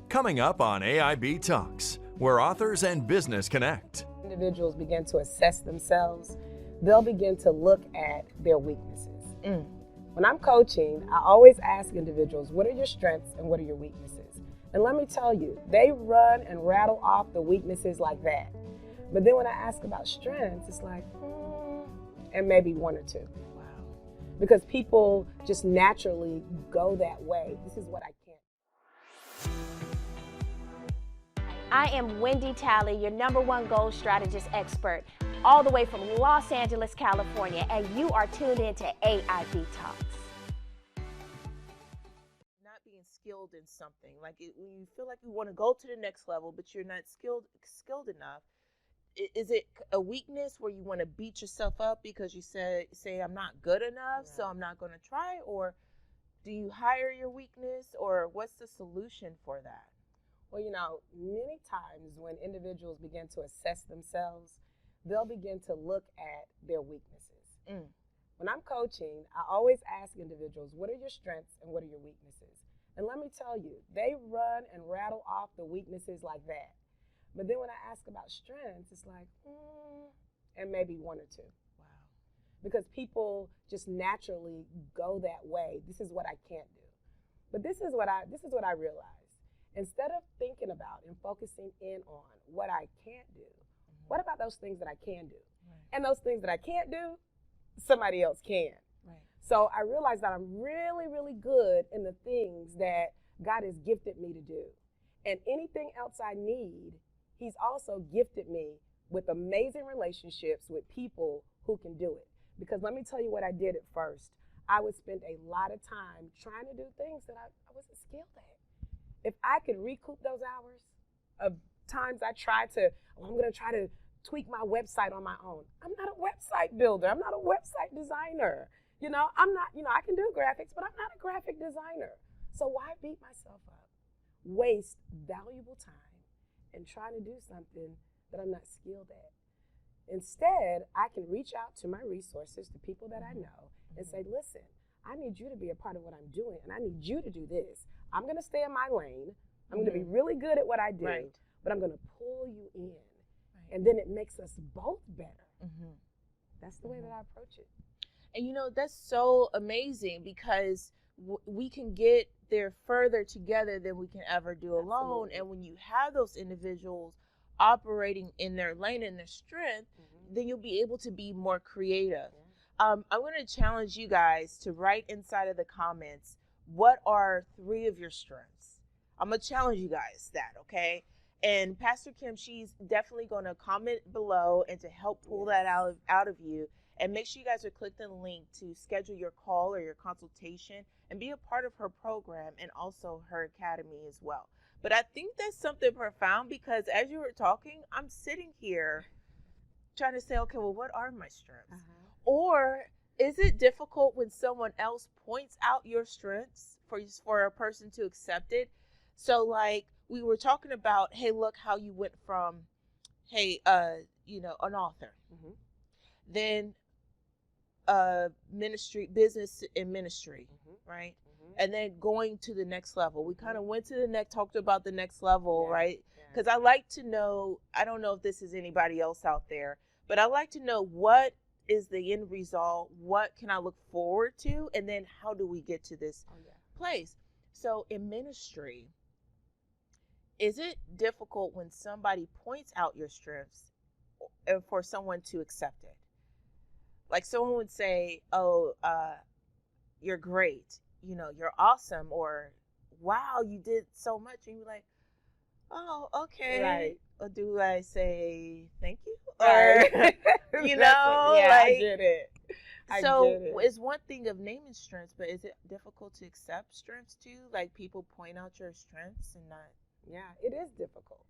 Coming up on AIB Talks, where authors and business connect. Individuals begin to assess themselves, they'll begin to look at their weaknesses. When I'm coaching, I always ask individuals, what are your strengths and what are your weaknesses? And let me tell you, they run and rattle off the weaknesses like that. But then when I ask about strengths, it's like, and maybe one or two. Wow. Because people just naturally go that way. This is what I can't. I am Wendy Talley, your #1 goal strategist expert, all the way from Los Angeles, California, and you are tuned in to AIB Talks. Not being skilled in something, like when you feel like you want to go to the next level, but you're not skilled enough. Is it a weakness where you want to beat yourself up because you say I'm not good enough, so I'm not going to try? Or do you hire your weakness, or what's the solution for that? Well, many times when individuals begin to assess themselves, they'll begin to look at their weaknesses. When I'm coaching, I always ask individuals, what are your strengths and what are your weaknesses? And let me tell you, they run and rattle off the weaknesses like that. But then when I ask about strengths, it's like, and maybe one or two. Wow. Because people just naturally go that way. This is what I can't do. But this is what I realized. Instead of thinking about and focusing in on what I can't do, what about those things that I can do? Right. And those things that I can't do, somebody else can. Right. So I realized that I'm really, really good in the things that God has gifted me to do. And anything else I need, He's also gifted me with amazing relationships with people who can do it. Because let me tell you what I did at first. I would spend a lot of time trying to do things that I wasn't skilled at. If I could recoup those hours of times I tried to, I'm going to try to tweak my website on my own. I'm not a website builder. I'm not a website designer. I'm not, I can do graphics, but I'm not a graphic designer. So why beat myself up? Waste valuable time and trying to do something that I'm not skilled at. Instead, I can reach out to my resources, to people that I know, and say, listen, I need you to be a part of what I'm doing, and I need you to do this. I'm going to stay in my lane. I'm going to be really good at what I do, but I'm going to pull you in. Right. And then it makes us both better. That's the way that I approach it. And that's so amazing because we can get there further together than we can ever do alone. Absolutely. And when you have those individuals operating in their lane and their strength, then you'll be able to be more creative. I'm going to challenge you guys to write inside of the comments, what are 3 of your strengths? I'm going to challenge you guys that, okay? And Pastor Kim, she's definitely going to comment below and to help pull that out of you. And make sure you guys are clicking the link to schedule your call or your consultation and be a part of her program and also her academy as well. But I think that's something profound because as you were talking, I'm sitting here trying to say, okay, well, what are my strengths? Or is it difficult when someone else points out your strengths for a person to accept it? So like we were talking about, hey, look how you went from, hey, an author, then ministry, business and ministry, right? And then going to the next level. We kind of went to the next, talked about the next level, right? Because I like to know, I don't know if this is anybody else out there, but I like to know what is the end result, what can I look forward to, and then how do we get to this place? So in ministry, is it difficult when somebody points out your strengths and for someone to accept it? Like someone would say, oh, you're great, you're awesome, or wow, you did so much. And you're like, oh, okay. Right. Or do I say thank you? Or, I get it. So it's one thing of naming strengths, but is it difficult to accept strengths too? Like people point out your strengths and not. Yeah, it is difficult.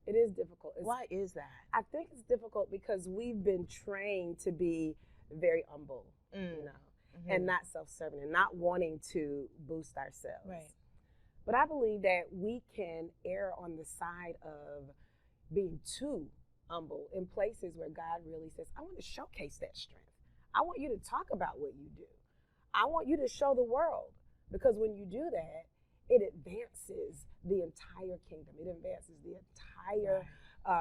It is difficult. Why is that? I think it's difficult because we've been trained to be very humble, and not self-serving and not wanting to boost ourselves. Right. But I believe that we can err on the side of being too humble in places where God really says, I want to showcase that strength. I want you to talk about what you do. I want you to show the world, because when you do that, it advances the entire kingdom. It advances the entire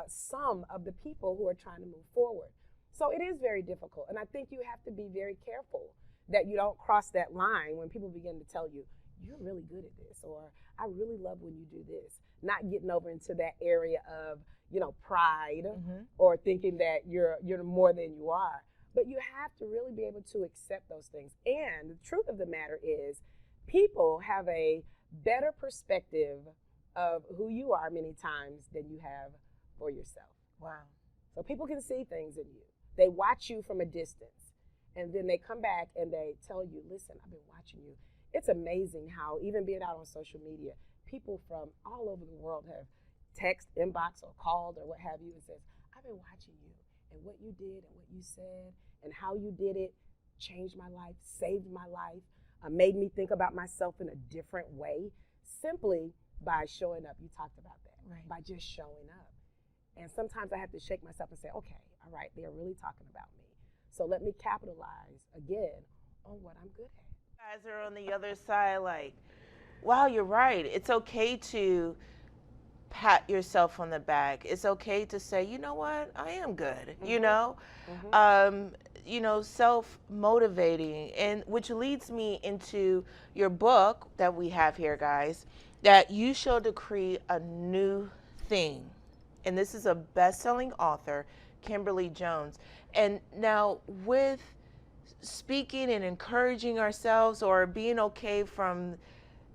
sum of the people who are trying to move forward. So it is very difficult. And I think you have to be very careful that you don't cross that line when people begin to tell you, you're really good at this, or I really love when you do this. Not getting over into that area of, pride or thinking that you're more than you are. But you have to really be able to accept those things. And the truth of the matter is, people have a better perspective of who you are many times than you have for yourself. Wow. So people can see things in you. They watch you from a distance, and then they come back and they tell you, listen, I've been watching you. It's amazing how, even being out on social media, people from all over the world have text, inbox, or called, or what have you, and says, I've been watching you, and what you did and what you said and how you did it changed my life, saved my life, made me think about myself in a different way, simply by showing up. You talked about that, right? By just showing up. And sometimes I have to shake myself and say, okay, all right, they're really talking about me. So let me capitalize again on what I'm good at. You guys are on the other side like, wow, you're right. It's okay to pat yourself on the back. It's okay to say, you know what, I am good, self-motivating, and which leads me into your book that we have here, guys, that you shall decree a new thing. And this is a best-selling author, Kimberly Jones. And now with speaking and encouraging ourselves, or being okay from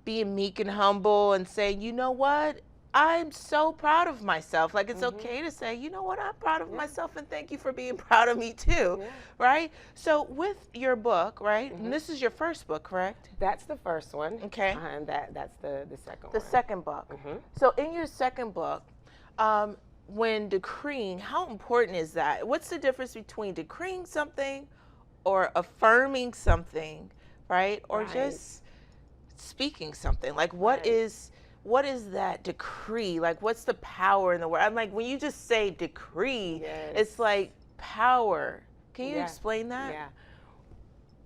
being meek and humble and saying, you know what, I'm so proud of myself. Like, it's okay to say, you know what, I'm proud of myself, and thank you for being proud of me too, right? So with your book, right, and this is your first book, correct? That's the first one. Okay. And that's the second one. The second book. So in your second book, when decreeing, how important is that? What's the difference between decreeing something or affirming something, right? Or just speaking something? Like, what is that decree? Like, what's the power in the word? I'm like, when you just say decree, it's like power. Can you explain that? Yeah.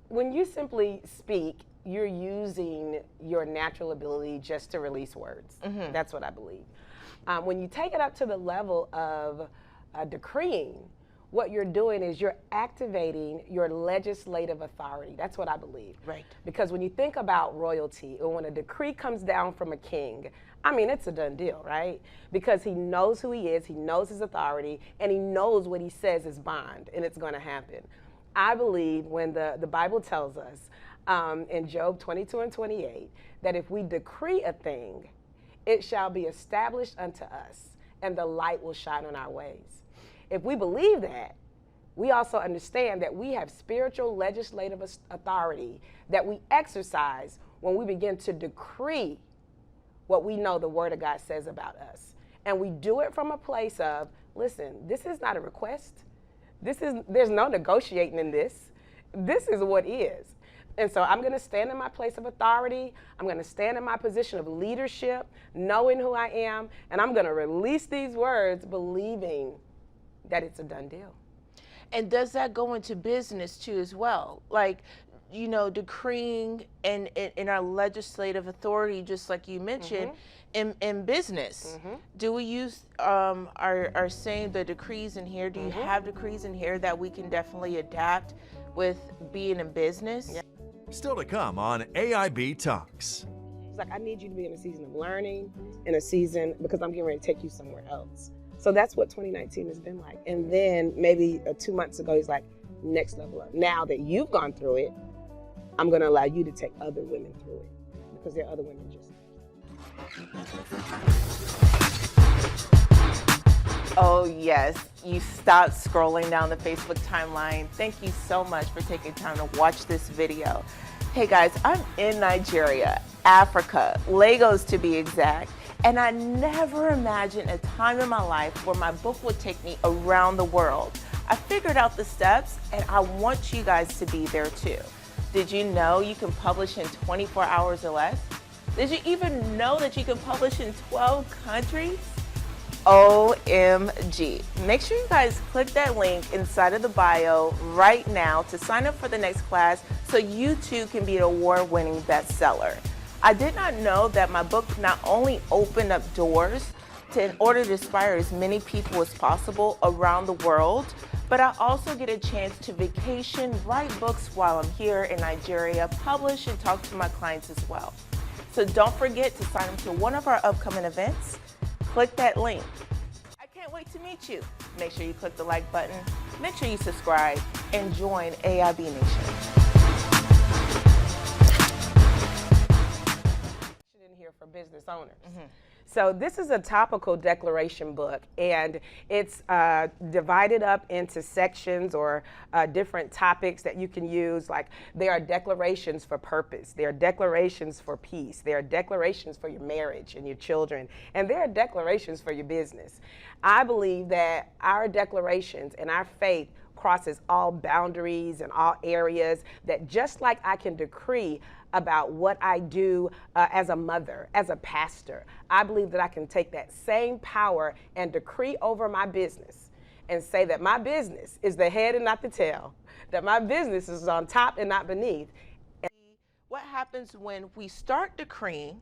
When you simply speak, you're using your natural ability just to release words. That's what I believe. When you take it up to the level of decreeing, what you're doing is you're activating your legislative authority. That's what I believe. Right. Because when you think about royalty, or when a decree comes down from a king, I mean, it's a done deal, right? Because he knows who he is, he knows his authority, and he knows what he says is bond, and it's going to happen. I believe when the Bible tells us in Job 22:28 that if we decree a thing, it shall be established unto us, and the light will shine on our ways. If we believe that, we also understand that we have spiritual legislative authority that we exercise when we begin to decree what we know the Word of God says about us. And we do it from a place of, listen, this is not a request. There's no negotiating in this. This is what is. And so I'm going to stand in my place of authority. I'm going to stand in my position of leadership, knowing who I am, and I'm going to release these words believing that it's a done deal. And does that go into business too as well? Like, decreeing and in our legislative authority, just like you mentioned, in business. Do we use our saying the decrees in here? Do you have decrees in here that we can definitely adapt with being in business? Yeah. Still to come on AIB Talks. It's like, I need you to be in a season of learning, in a season, because I'm getting ready to take you somewhere else. So that's what 2019 has been like. And then maybe 2 months ago, he's like, next level up. Now that you've gone through it, I'm going to allow you to take other women through it, because there are other women just Oh yes, you stopped scrolling down the Facebook timeline. Thank you so much for taking time to watch this video. Hey guys, I'm in Nigeria, Africa, Lagos to be exact, and I never imagined a time in my life where my book would take me around the world. I figured out the steps, and I want you guys to be there too. Did you know you can publish in 24 hours or less? Did you even know that you can publish in 12 countries? OMG. Make sure you guys click that link inside of the bio right now to sign up for the next class so you too can be an award-winning bestseller. I did not know that my book not only opened up doors in order to inspire as many people as possible around the world, but I also get a chance to vacation, write books while I'm here in Nigeria, publish and talk to my clients as well. So don't forget to sign up to one of our upcoming events. Click that link. I can't wait to meet you. Make sure you click the like button, make sure you subscribe, and join AIB Nation. In here for business owners. So this is a topical declaration book, and it's divided up into sections or different topics that you can use. Like, there are declarations for purpose, there are declarations for peace, there are declarations for your marriage and your children, and there are declarations for your business. I believe that our declarations and our faith crosses all boundaries and all areas, that just like I can decree about what I do as a mother, as a pastor, I believe that I can take that same power and decree over my business and say that my business is the head and not the tail, that my business is on top and not beneath. What happens when we start decreeing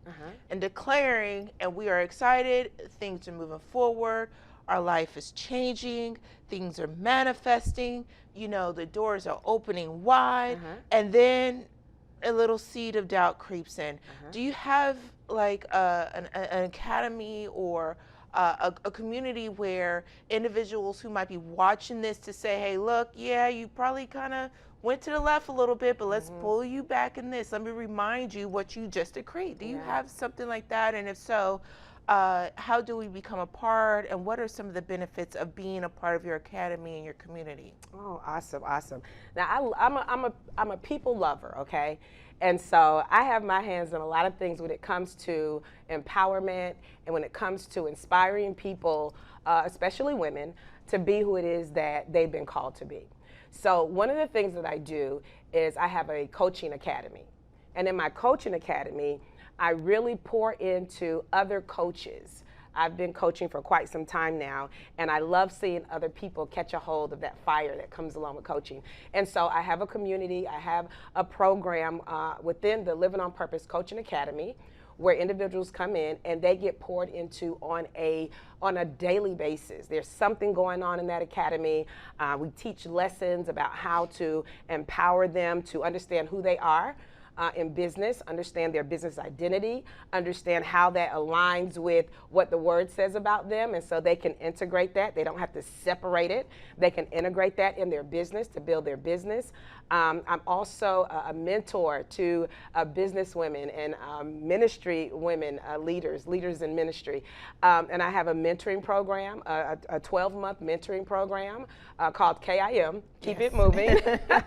and declaring, and we are excited, things are moving forward, our life is changing, things are manifesting, you know, the doors are opening wide, and then a little seed of doubt creeps in. Do you have like an academy or a community where individuals who might be watching this to say, hey, look, yeah, you probably kind of went to the left a little bit, but let's pull you back in this. Let me remind you what you just decreed. Do you have something like that? And if so, how do we become a part, and what are some of the benefits of being a part of your academy and your community? Oh, awesome, awesome. Now, I'm a people lover, okay? And so I have my hands in a lot of things when it comes to empowerment and when it comes to inspiring people, especially women, to be who it is that they've been called to be. So one of the things that I do is I have a coaching academy. And in my coaching academy, I really pour into other coaches. I've been coaching for quite some time now, and I love seeing other people catch a hold of that fire that comes along with coaching. And so I have a community, I have a program within the Living on Purpose Coaching Academy, where individuals come in and they get poured into on a daily basis. There's something going on in that academy. We teach lessons about how to empower them to understand who they are in business, understand their business identity, understand how that aligns with what the word says about them, and so they can integrate that. They don't have to separate it. They can integrate that in their business to build their business. I'm also a mentor to business women and ministry women, leaders in ministry. And I have a mentoring program, a 12-month mentoring program called KIM, Keep It Moving.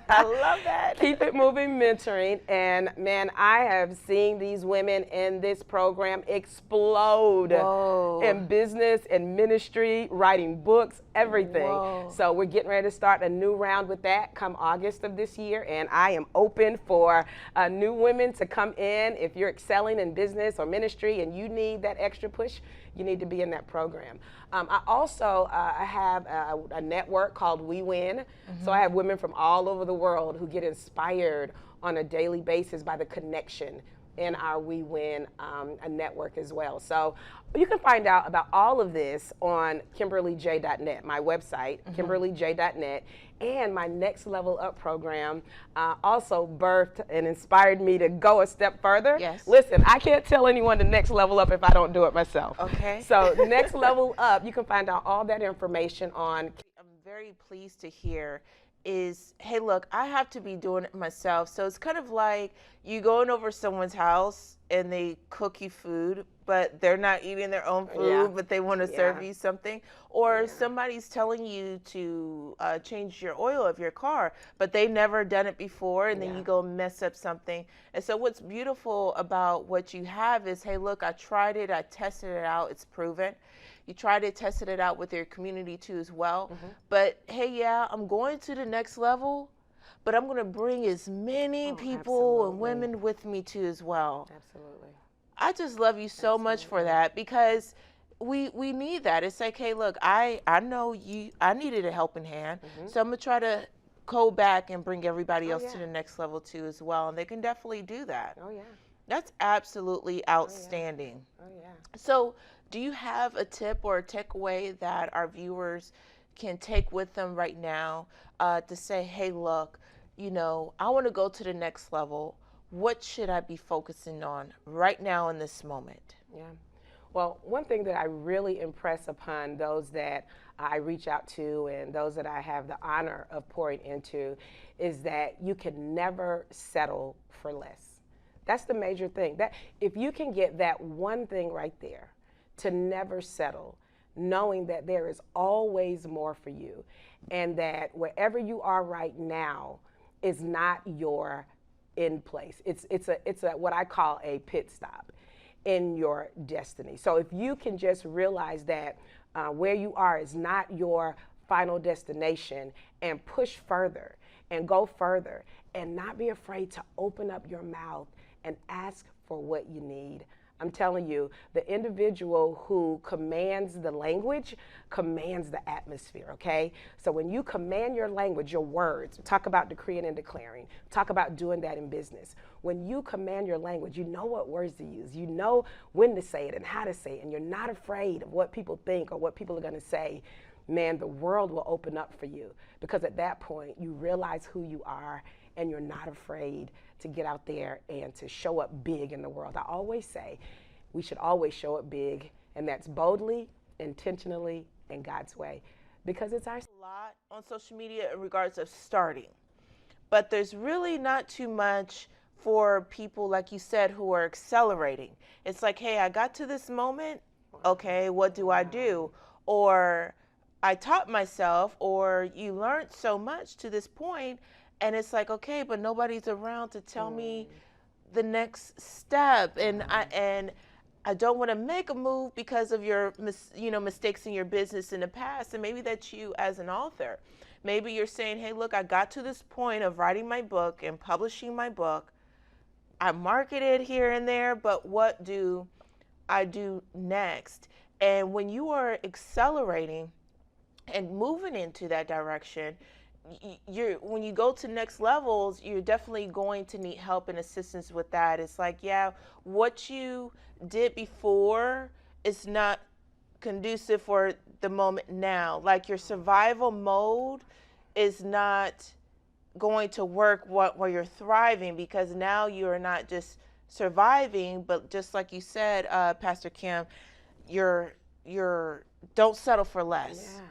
I love that. Keep It Moving Mentoring. And man, I have seen these women in this program explode in business and ministry, writing books, everything. So we're getting ready to start a new round with that come August of this year, and I am open for new women to come in. If you're excelling in business or ministry and you need that extra push, you need to be in that program. I also have a network called We Win. So I have women from all over the world who get inspired on a daily basis by the connection in our We Win a network as well. So you can find out about all of this on KimberlyJ.net, my website, KimberlyJ.net, and my Next Level Up program also birthed and inspired me to go a step further. Listen, I can't tell anyone to next level up if I don't do it myself. So Next Level Up, you can find out all that information on. I'm very pleased to hear is, hey, look, I have to be doing it myself. So it's kind of like you going over someone's house and they cook you food, but they're not eating their own food, but they want to serve you something. Or somebody's telling you to change your oil of your car, but they've never done it before, and then you go mess up something. And so what's beautiful about what you have is, hey, look, I tried it, I tested it out, it's proven. You tried it, tested it out with your community too as well. But hey, I'm going to the next level, but I'm going to bring as many people and women with me too as well. I just love you so much for that, because we need that. It's like, hey, look, I know I needed a helping hand, so I'm going to try to go back and bring everybody else to the next level too as well, and they can definitely do that. That's absolutely outstanding. Oh, yeah. So, do you have a tip or a takeaway that our viewers can take with them right now to say, hey, look, you know, I want to go to the next level. What should I be focusing on right now in this moment? Yeah. Well, one thing that I really impress upon those that I reach out to and those that I have the honor of pouring into is that you can never settle for less. That's the major thing. That if you can get that one thing right there, to never settle, knowing that there is always more for you, and that wherever you are right now is not your end place. It's a what I call a pit stop in your destiny. So if you can just realize that where you are is not your final destination, and push further and go further, and not be afraid to open up your mouth and ask for what you need. I'm telling you, the individual who commands the language commands the atmosphere, okay? So when you command your language, your words, talk about decreeing and declaring, talk about doing that in business. When you command your language, you know what words to use, you know when to say it and how to say it, and you're not afraid of what people think or what people are gonna say. Man, the world will open up for you, because at that point, you realize who you are, and you're not afraid to get out there and to show up big in the world. I always say we should always show up big, and that's boldly, intentionally, in God's way, because it's our... A lot on social media in regards of starting, but there's really not too much for people, like you said, who are accelerating. It's like, hey, I got to this moment, okay, what do I do? Or I taught myself, or you learned so much to this point, and it's like, okay, but nobody's around to tell me the next step, and I don't want to make a move because of your mistakes in your business in the past. And maybe that's you as an author. Maybe you're saying, hey, look, I got to this point of writing my book and publishing my book. I marketed here and there, but what do I do next? And when you are accelerating and moving into that direction, when you go to next levels, you're definitely going to need help and assistance with that. It's like, yeah, what you did before is not conducive for the moment now. Like your survival mode is not going to work while you're thriving, because now you're not just surviving, but just like you said, Pastor Kim, you're don't settle for less. Yeah.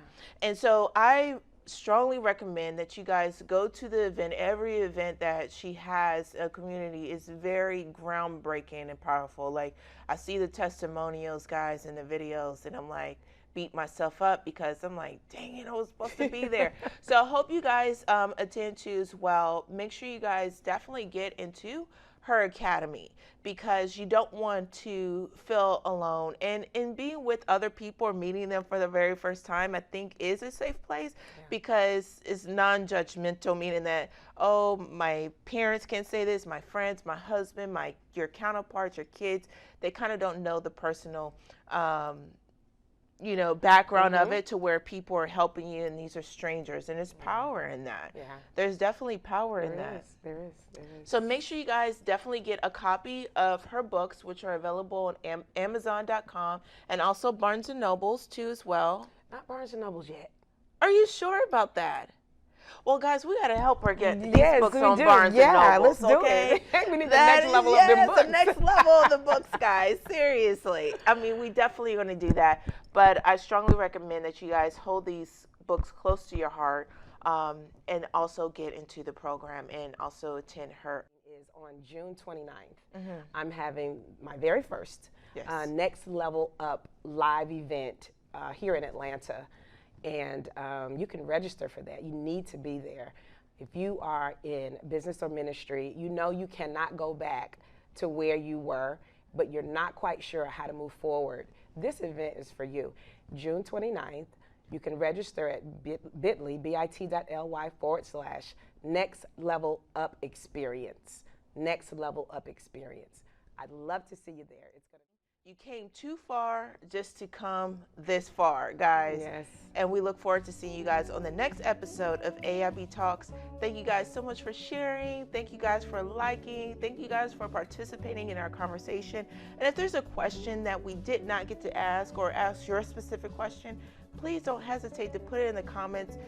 And so I strongly recommend that you guys go to the event. Every event that she has a community is very groundbreaking and powerful. Like, I see the testimonials, guys, in the videos, and I'm like, beat myself up, because I'm like, dang it, I was supposed to be there. So I hope you guys attend to as well. Make sure you guys definitely get into her academy, because you don't want to feel alone. And in being with other people or meeting them for the very first time, I think is a safe place, because it's non-judgmental, meaning that, oh, my parents can say this, my friends, my husband, your counterparts, your kids, they kind of don't know the personal background of it, to where people are helping you and these are strangers, and there's power in that. Yeah. There's definitely power in that. There is. So make sure you guys definitely get a copy of her books, which are available on Amazon.com and also Barnes & Nobles too as well. Not Barnes & Nobles yet. Are you sure about that? Well, guys, we got to help her get these books on do. Barnes & Nobles. Yeah, let's do it. We need the next level of them books. The next level of the books, guys. Seriously. I mean, we definitely are going to do that. But I strongly recommend that you guys hold these books close to your heart, and also get into the program and also attend her. Is on June 29th. I'm having my very first Next Level Up live event here in Atlanta. And you can register for that. You need to be there. If you are in business or ministry, you know you cannot go back to where you were, but you're not quite sure how to move forward. This event is for you. June 29th, you can register at bit.ly, bit.ly/Next Level Up Experience. Next Level Up Experience. I'd love to see you there. It's gonna You came too far just to come this far, guys. Yes. And we look forward to seeing you guys on the next episode of AIB Talks. Thank you guys so much for sharing. Thank you guys for liking. Thank you guys for participating in our conversation. And if there's a question that we did not get to ask, or ask your specific question, please don't hesitate to put it in the comments.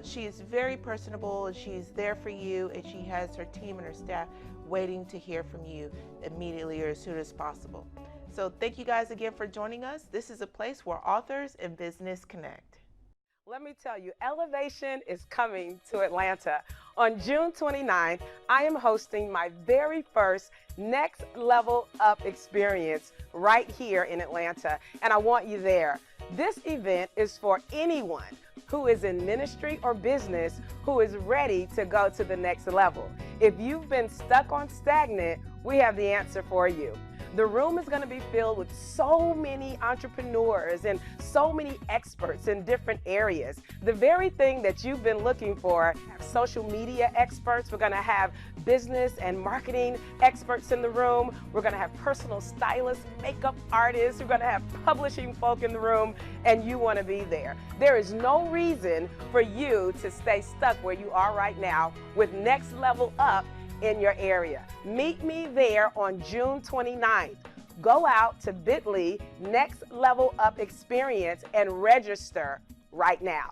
She is very personable, and she's there for you, and she has her team and her staff waiting to hear from you immediately or as soon as possible. So thank you guys again for joining us. This is a place where authors and business connect. Let me tell you, Elevation is coming to Atlanta. On June 29th, I am hosting my very first Next Level Up experience right here in Atlanta, and I want you there. This event is for anyone who is in ministry or business who is ready to go to the next level. If you've been stuck on stagnant, we have the answer for you. The room is going to be filled with so many entrepreneurs and so many experts in different areas. The very thing that you've been looking for, social media experts. We're going to have business and marketing experts in the room. We're going to have personal stylists, makeup artists. We're going to have publishing folk in the room, and you want to be there. There is no reason for you to stay stuck where you are right now with Next Level Up in your area. Meet me there on June 29th. Go out to DLee Next Level Up Experience and register right now.